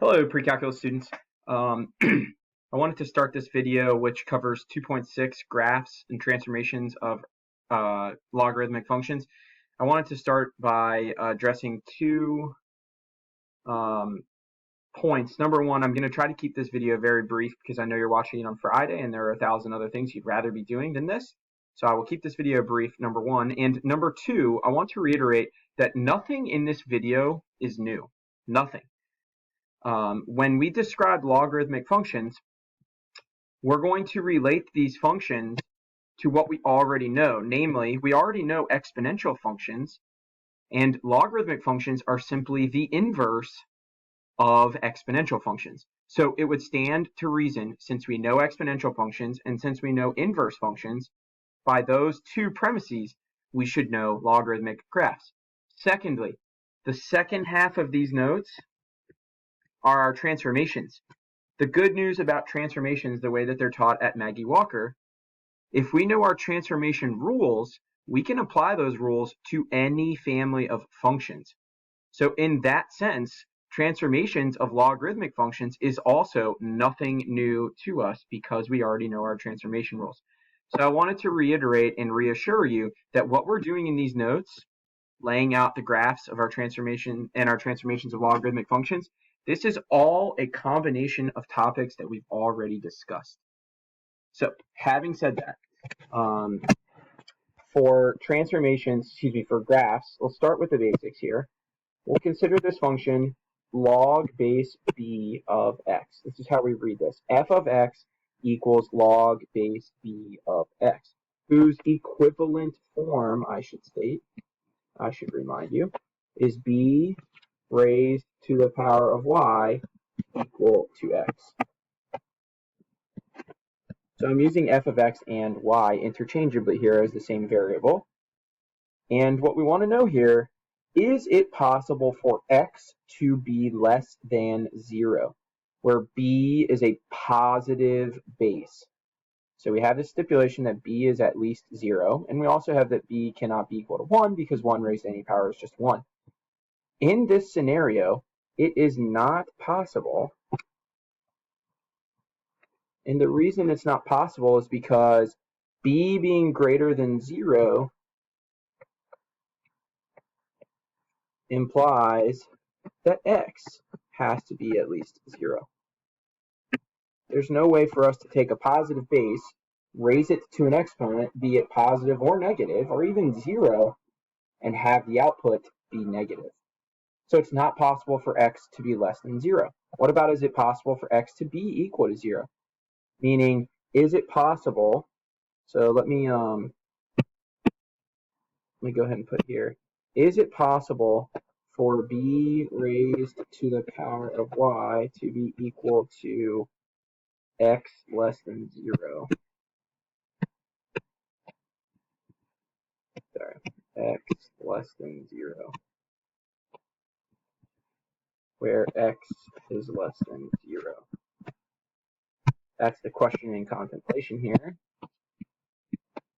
Hello, pre-calculus students. I wanted to start this video, which covers 2.6 graphs and transformations of logarithmic functions. I wanted to start by addressing two points. Number one, I'm going to try to keep this video very brief because I know you're watching it on Friday and there are 1,000 other things you'd rather be doing than this. So I will keep this video brief, number one. And number two, I want to reiterate that nothing in this video is new. Nothing. When we describe logarithmic functions, we're going to relate these functions to what we already know. Namely, we already know exponential functions, and logarithmic functions are simply the inverse of exponential functions. So it would stand to reason, since we know exponential functions and since we know inverse functions, by those two premises, we should know logarithmic graphs. Secondly, the second half of these notes are our transformations. The good news about transformations, the way that they're taught at Maggie Walker, if we know our transformation rules, we can apply those rules to any family of functions. So in that sense, transformations of logarithmic functions is also nothing new to us because we already know our transformation rules. So I wanted to reiterate and reassure you that what we're doing in these notes, laying out the graphs of our transformation and our transformations of logarithmic functions, this is all a combination of topics that we've already discussed. So having said that, for for graphs, we'll start with the basics here. We'll consider this function log base b of x. This is how we read this. F of x equals log base b of x, whose equivalent form, I should remind you, is b raised to the power of y equal to x. So I'm using f of x and y interchangeably here as the same variable. And what we want to know here, is it possible for x to be less than 0, where b is a positive base? So we have this stipulation that b is at least 0, and we also have that b cannot be equal to 1 because 1 raised to any power is just 1. In this scenario, it is not possible. And the reason it's not possible is because b being greater than 0 implies that x has to be at least 0. There's no way for us to take a positive base, raise it to an exponent, be it positive or negative, or even 0, and have the output be negative. So it's not possible for x to be less than 0. What about, is it possible for x to be equal to 0? Meaning, is it possible, so let me go ahead and put here, is it possible for b raised to the power of y to be equal to x less than 0? Sorry, x less than 0, where x is less than 0. That's the question in contemplation here.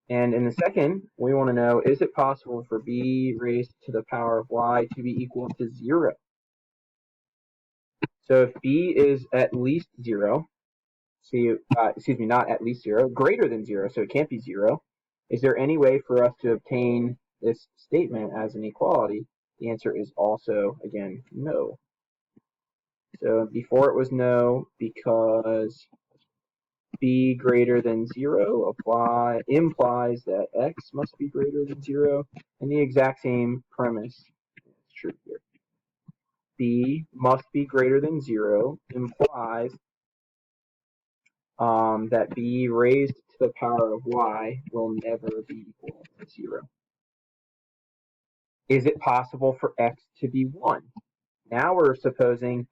And in the second, we want to know, is it possible for b raised to the power of y to be equal to 0? So if b is at least 0, not at least 0, greater than 0, so it can't be 0, is there any way for us to obtain this statement as an equality? The answer is also, again, no. So before it was no because b greater than 0 implies that x must be greater than 0, and the exact same premise is true here. B must be greater than 0 implies that b raised to the power of y will never be equal to 0. Is it possible for x to be 1? Now we're supposing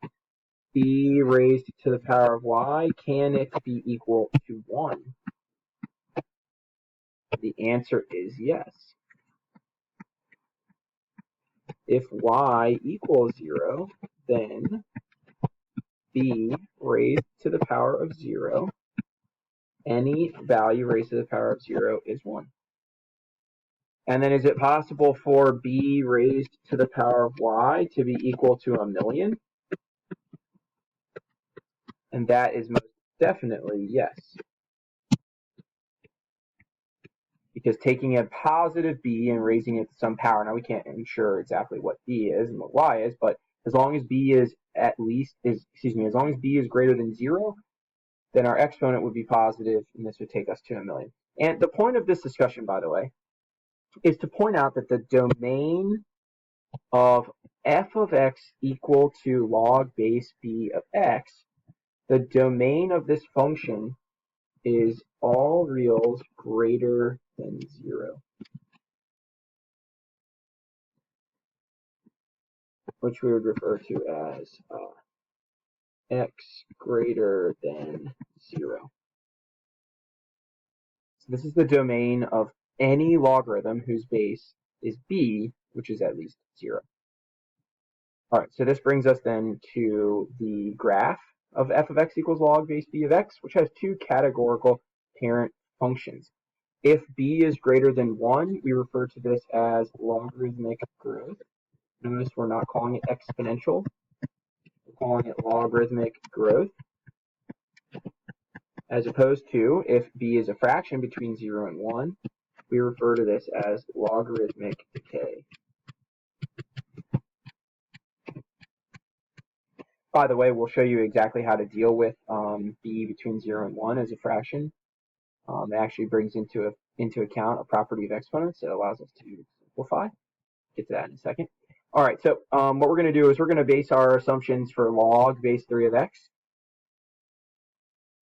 b raised to the power of y, can it be equal to 1? The answer is yes. If y equals 0, then b raised to the power of 0, any value raised to the power of 0 is 1. And then is it possible for b raised to the power of y to be equal to 1,000,000? And that is most definitely yes. Because taking a positive b and raising it to some power, now we can't ensure exactly what b is and what y is, but as long as b is as long as b is greater than 0, then our exponent would be positive, and this would take us to 1,000,000. And the point of this discussion, by the way, is to point out that the domain of f of x equal to log base b of x, the domain of this function is all reals greater than 0, which we would refer to as x greater than 0. So this is the domain of any logarithm whose base is b, which is at least 0. All right, so this brings us then to the graph of f of x equals log base b of x, which has two categorical parent functions. If b is greater than 1, we refer to this as logarithmic growth. Notice we're not calling it exponential. We're calling it logarithmic growth. As opposed to, if b is a fraction between 0 and 1, we refer to this as logarithmic decay. By the way, we'll show you exactly how to deal with b between 0 and 1 as a fraction. It actually brings into account a property of exponents that allows us to simplify. Get to that in a second. All right, so what we're going to do is we're going to base our assumptions for log base 3 of x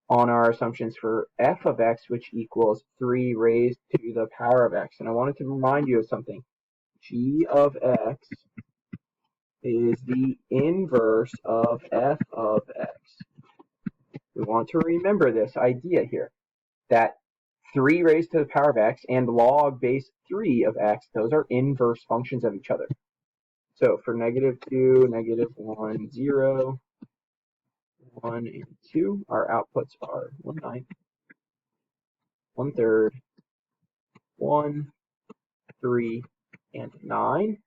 on our assumptions for f of x, which equals 3 raised to the power of x. And I wanted to remind you of something. G of x is the inverse of f of x. We want to remember this idea here, that 3 raised to the power of x and log base 3 of x, those are inverse functions of each other. So for -2, -1, 0, 1, and 2, our outputs are 1/9, 1/3, 1, 3, and 9.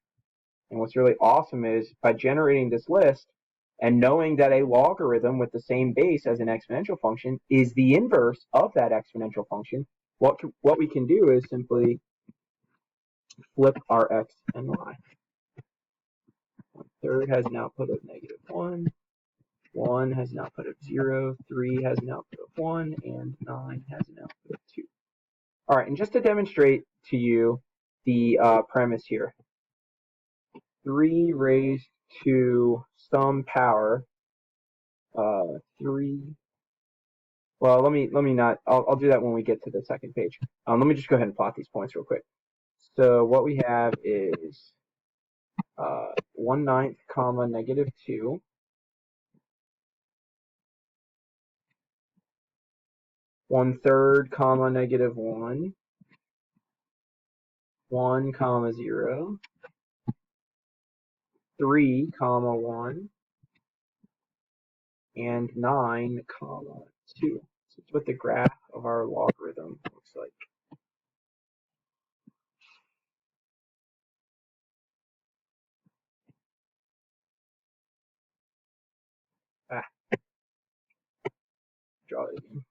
And what's really awesome is by generating this list and knowing that a logarithm with the same base as an exponential function is the inverse of that exponential function, what we can do is simply flip our x and y. 1/3 has an output of -1, 1 has an output of 0, 3 has an output of 1, and 9 has an output of 2. All right, and just to demonstrate to you the premise here, 3 raised to some power, 3, well, let me not, I'll do that when we get to the second page. Let me just go ahead and plot these points real quick. So what we have is 1/9, comma, -2, 1/3, comma, -1, 1, comma, 0, 3, comma, 1, and 9, comma, 2. So that's what the graph of our logarithm looks like. Draw it again.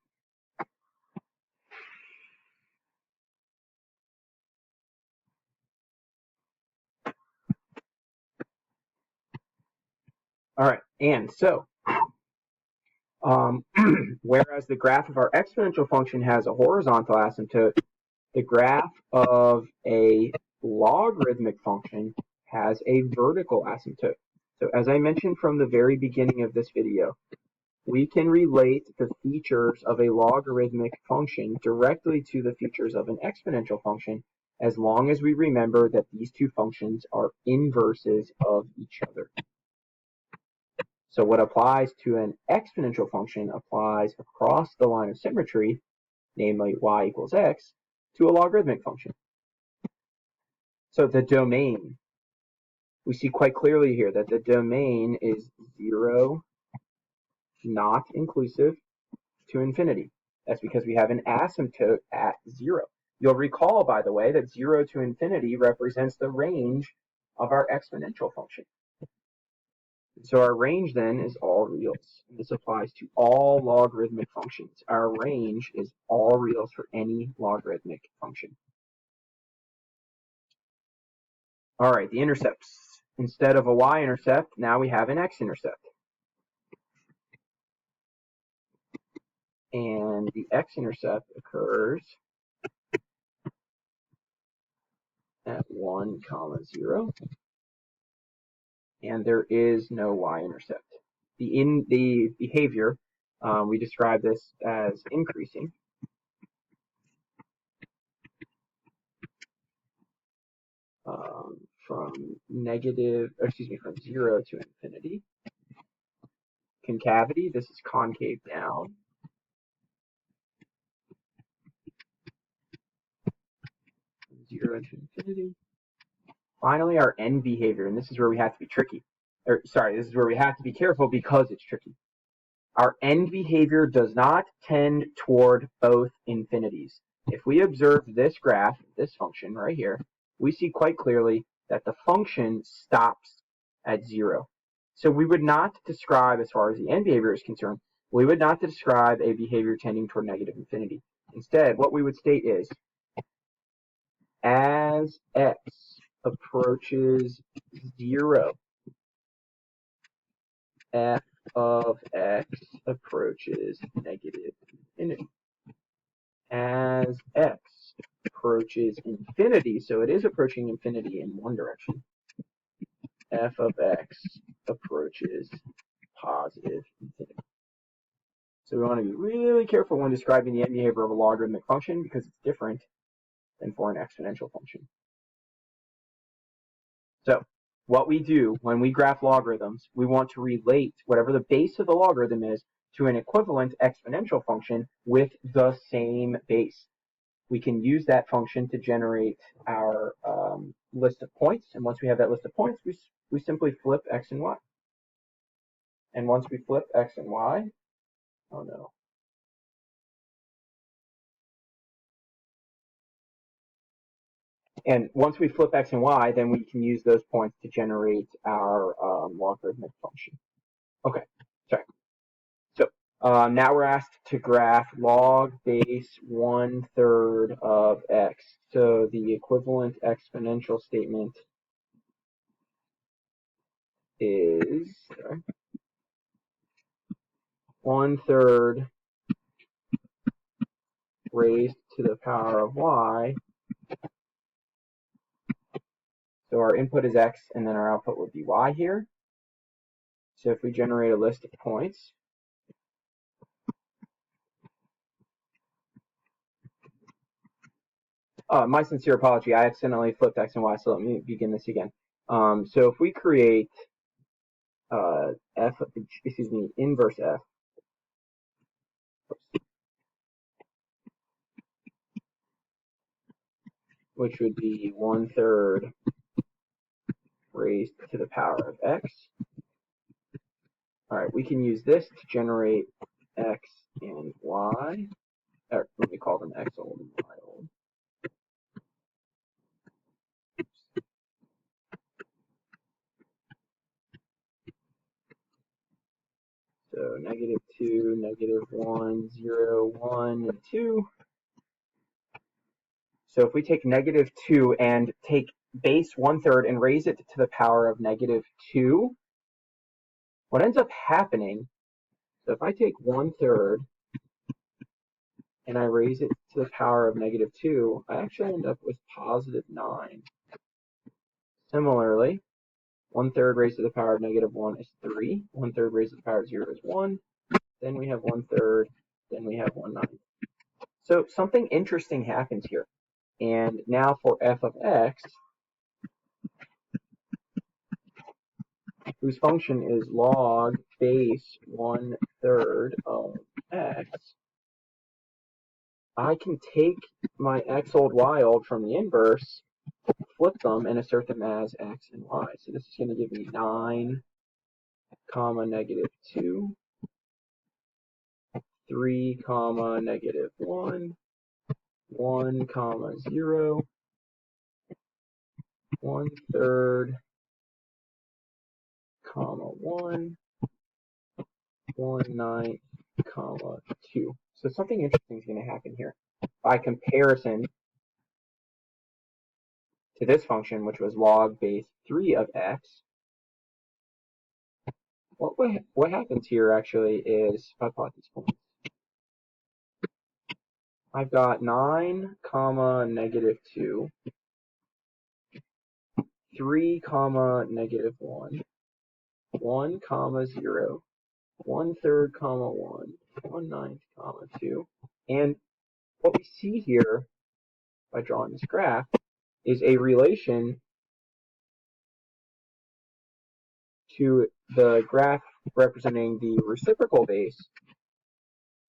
All right, and so whereas the graph of our exponential function has a horizontal asymptote, the graph of a logarithmic function has a vertical asymptote. So as I mentioned from the very beginning of this video, we can relate the features of a logarithmic function directly to the features of an exponential function as long as we remember that these two functions are inverses of each other. So what applies to an exponential function applies across the line of symmetry, namely y equals x, to a logarithmic function. So the domain, we see quite clearly here that the domain is 0, not inclusive, to infinity. That's because we have an asymptote at 0. You'll recall, by the way, that 0 to infinity represents the range of our exponential function. So our range then is all all reals. And this applies to all logarithmic functions. Our range is all reals for any logarithmic function. All right, the intercepts. Instead of a y-intercept, now we have an x-intercept. And the x-intercept occurs at 1, 0. And there is no y-intercept. The behavior, we describe this as increasing. From 0 to infinity. Concavity, this is concave down. From 0 to infinity. Finally, our end behavior, and this is where we have to be tricky. This is where we have to be careful because it's tricky. Our end behavior does not tend toward both infinities. If we observe this graph, this function right here, we see quite clearly that the function stops at 0. So we would not describe, as far as the end behavior is concerned, we would not describe a behavior tending toward negative infinity. Instead, what we would state is, as x approaches 0, f of x approaches negative infinity. As x approaches infinity, so it is approaching infinity in one direction, f of x approaches positive infinity. So we want to be really careful when describing the end behavior of a logarithmic function because it's different than for an exponential function. So what we do when we graph logarithms, we want to relate whatever the base of the logarithm is to an equivalent exponential function with the same base. We can use that function to generate our list of points, and once we have that list of points, we simply flip x and y. And once we flip x and y, oh no. And once we flip x and y, then we can use those points to generate our logarithmic function. Okay, sorry. So now we're asked to graph log base 1/3 of x. So the equivalent exponential statement is 1/3 raised to the power of y. So our input is x, and then our output would be y here. So if we generate a list of points, my sincere apology, I accidentally flipped x and y, so let me begin this again. So if we create inverse f, which would be 1/3 raised to the power of x. All right, we can use this to generate x and y. Or let me call them x old and y old. So -2, -1, 0, 1, and 2. So if we take -2 and take base 1/3 and raise it to the power of -2, what ends up happening, so if I take 1/3 and I raise it to the power of -2, I actually end up with +9. Similarly, 1/3 raised to the power of -1 is 3. 1/3 raised to the power of 0 is 1. Then we have 1/3. Then we have 1/9. So something interesting happens here. And now for f of x, whose function is log base 1/3 of x, I can take my x old y old from the inverse, flip them, and assert them as x and y. So this is going to give me 9, -2, 3, -1, 1, 0, 1/3, 1, 1/9, comma 2. So something interesting is going to happen here. By comparison to this function, which was log base 3 of x, what happens here actually is, if I plot these points, I've got 9, comma negative 2, 3, comma negative 1, 1, comma 0, 1/3, comma 1, 1/9, comma 2. And what we see here by drawing this graph is a relation to the graph representing the reciprocal base.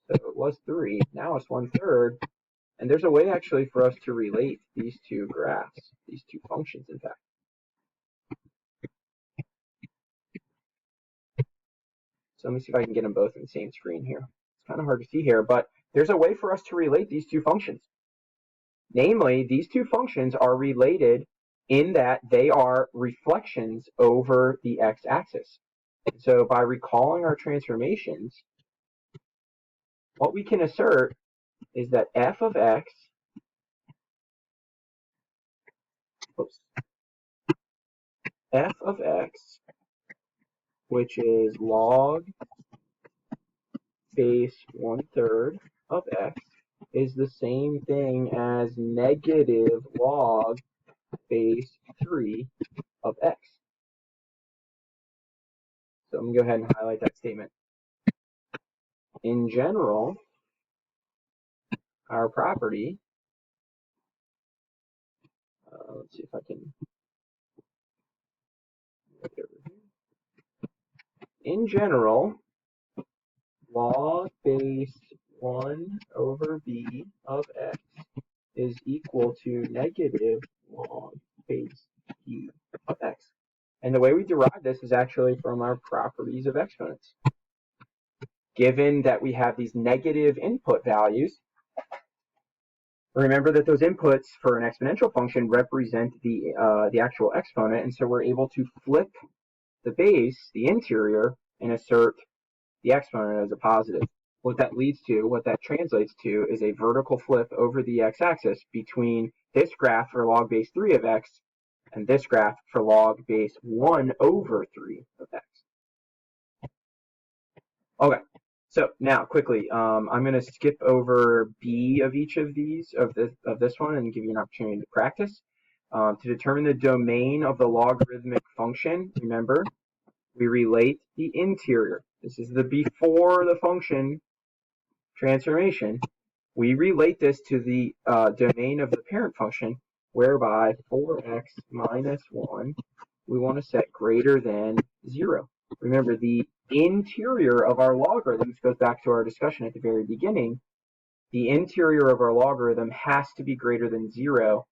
So it was 3, now it's 1/3. And there's a way actually for us to relate these two graphs, these two functions in fact. So let me see if I can get them both in the same screen here. It's kind of hard to see here, but there's a way for us to relate these two functions. Namely, these two functions are related in that they are reflections over the x-axis. So by recalling our transformations, what we can assert is that f of x, which is log base 1/3 of x, is the same thing as negative log base 3 of x. So I'm going to go ahead and highlight that statement. In general, our property, let's see if I can get it over here. In general, log base 1 over b of x is equal to negative log base b of x. And the way we derive this is actually from our properties of exponents. Given that we have these negative input values, remember that those inputs for an exponential function represent the actual exponent, and so we're able to flip the base, the interior, and assert the exponent as a positive. What that translates to, is a vertical flip over the x-axis between this graph for log base 3 of x and this graph for log base 1 over 3 of x. Okay, so now quickly, I'm going to skip over b of each of these, of this one, and give you an opportunity to practice. To determine the domain of the logarithmic function, remember, we relate the interior. This is the before the function transformation. We relate this to the domain of the parent function, whereby 4x minus 1, we want to set greater than 0. Remember, the interior of our logarithms goes back to our discussion at the very beginning. The interior of our logarithm has to be greater than 0.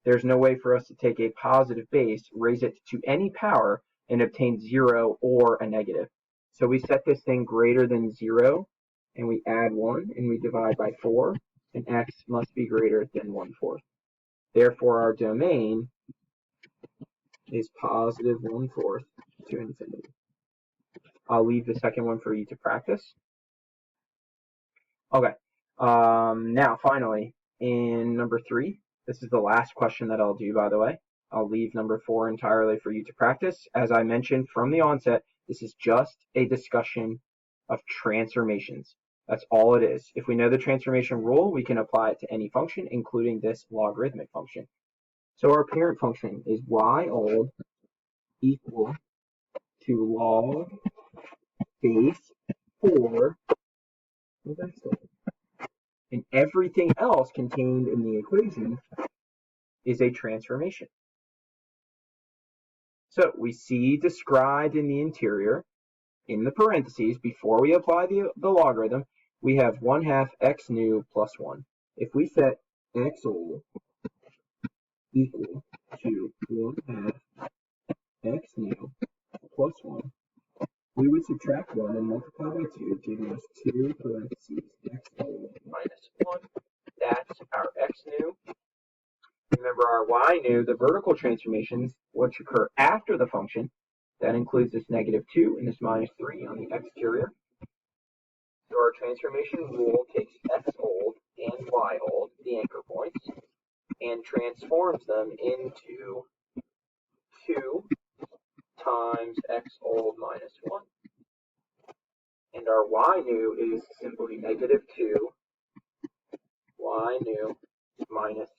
There's no way for us to take a positive base, raise it to any power, and obtain 0 or a negative. So we set this thing greater than 0, and we add 1, and we divide by 4, and x must be greater than 1/4. Therefore, our domain is positive 1/4 to infinity. I'll leave the second one for you to practice. Okay, now finally, in number 3, this is the last question that I'll do, by the way. I'll leave number 4 entirely for you to practice. As I mentioned from the onset, this is just a discussion of transformations. That's all it is. If we know the transformation rule, we can apply it to any function, including this logarithmic function. So our parent function is y old equal to log base 4 of x old. And everything else contained in the equation is a transformation. So we see described in the interior, in the parentheses, before we apply the logarithm, we have 1/2 x new plus 1. If we set x old equal to 1/2 x new plus 1, we would subtract 1 and multiply by 2, giving us 2 parentheses x old minus 1. That's our x new. Remember our y new, the vertical transformations, which occur after the function. That includes this negative 2 and this minus 3 on the exterior. So our transformation rule takes x old and y old, the anchor points, and transforms them into 2 times x old minus 1. And our y new is simply negative 2 y new minus,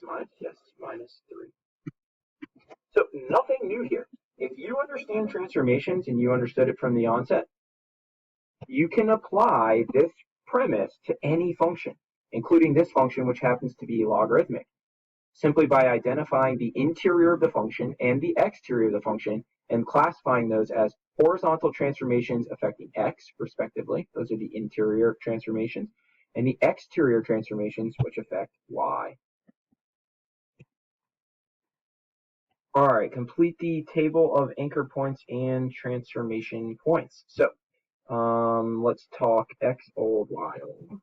minus 3. So nothing new here. If you understand transformations and you understood it from the onset, you can apply this premise to any function, including this function, which happens to be logarithmic, simply by identifying the interior of the function and the exterior of the function and classifying those as horizontal transformations affecting x, respectively. Those are the interior transformations, and the exterior transformations, which affect y. All right, complete the table of anchor points and transformation points. So let's talk x old, y old,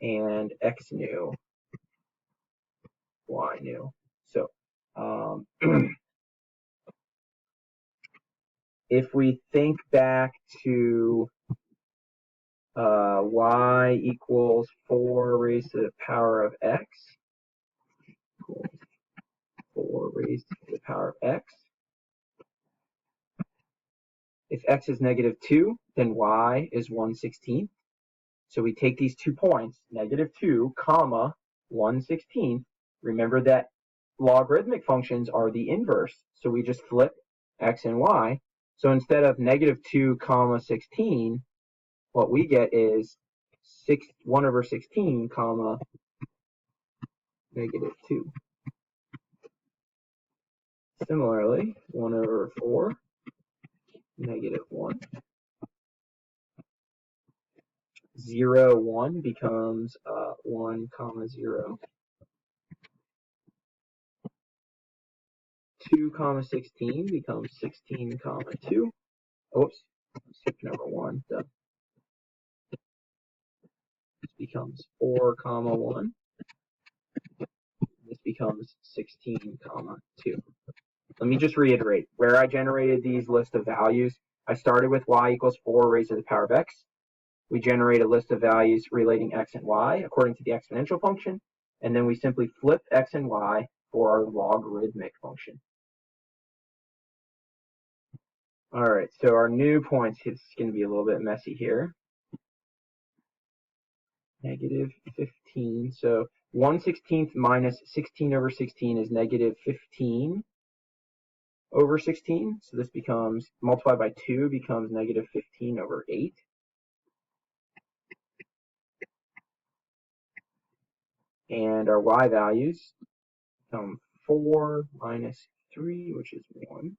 and x new, y new. So if we think back to y equals 4 raised to the power of x, equals 4 raised to the power of x. If x is negative 2, then y is 1/16. So we take these 2 points, negative 2, comma, 1/16. Remember that logarithmic functions are the inverse, so we just flip x and y. So instead of negative 2, comma, 16, what we get is 1/16, comma, negative 2. Similarly, 1/4, negative 1. 0, 1 becomes 1, comma, 0. 2, comma, 16 becomes 16, comma, 2. Oops, skip number 1. This becomes 4, comma, 1. This becomes 16, comma, 2. Let me just reiterate. Where I generated these list of values, I started with y equals 4 raised to the power of x. We generate a list of values relating x and y according to the exponential function, and then we simply flip x and y for our logarithmic function. All right, so our new points, it's going to be a little bit messy here. Negative 15, so 1/16 minus 16/16 is negative 15/16, so this becomes, multiplied by 2 becomes negative 15/8. And our y values become 4 minus 3, which is 1.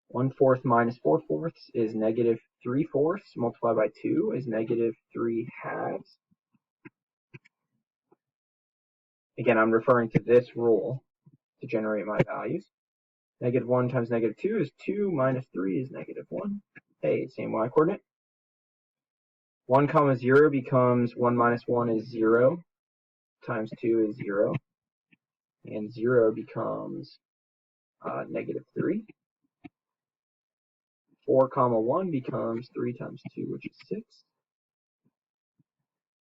1/4 minus 4/4 is negative 3/4. Multiplied by 2 is negative 3/2. Again, I'm referring to this rule to generate my values. Negative 1 times negative 2 is 2, minus 3 is negative 1. Hey, same y coordinate. 1, comma, 0 becomes 1 minus 1 is 0, times 2 is 0, and 0 becomes negative 3. 4, comma, 1 becomes 3 times 2, which is 6.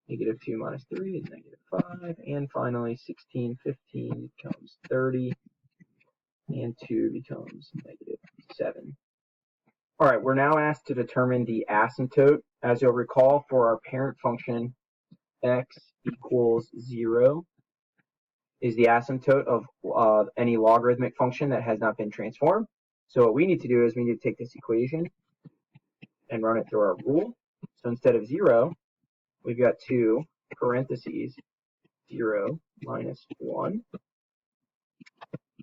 Negative 2 minus 3 is negative 5. And finally, 16, 15 becomes 30. And 2 becomes negative 7. All right, we're now asked to determine the asymptote. As you'll recall, for our parent function, x equals 0 is the asymptote of any logarithmic function that has not been transformed. So what we need to do is we need to take this equation and run it through our rule. So instead of 0, we've got 2 parentheses 0 minus 1.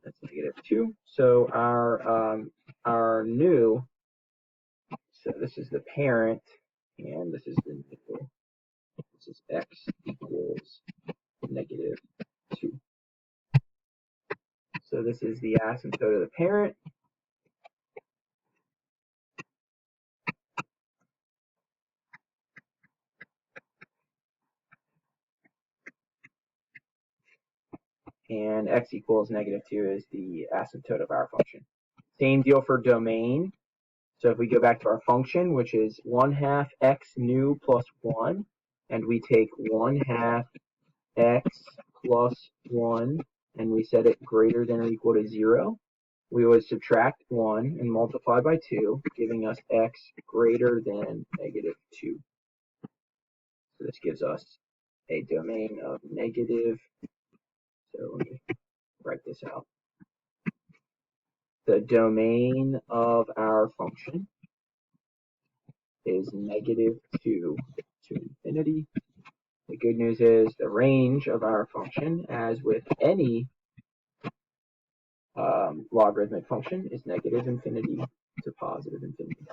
That's negative 2. So our new, so this is the parent, and this is the new. This is x equals negative 2. So this is the asymptote of the parent. And x equals negative 2 is the asymptote of our function. Same deal for domain. So if we go back to our function, which is 1/2 x new plus 1, and we take 1/2 x plus 1, and we set it greater than or equal to 0, we would subtract 1 and multiply by 2, giving us x greater than -2. So this gives us a domain of negative. So let me write this out. The domain of our function is -2 to infinity. The good news is the range of our function, as with any logarithmic function, is -infinity to +infinity.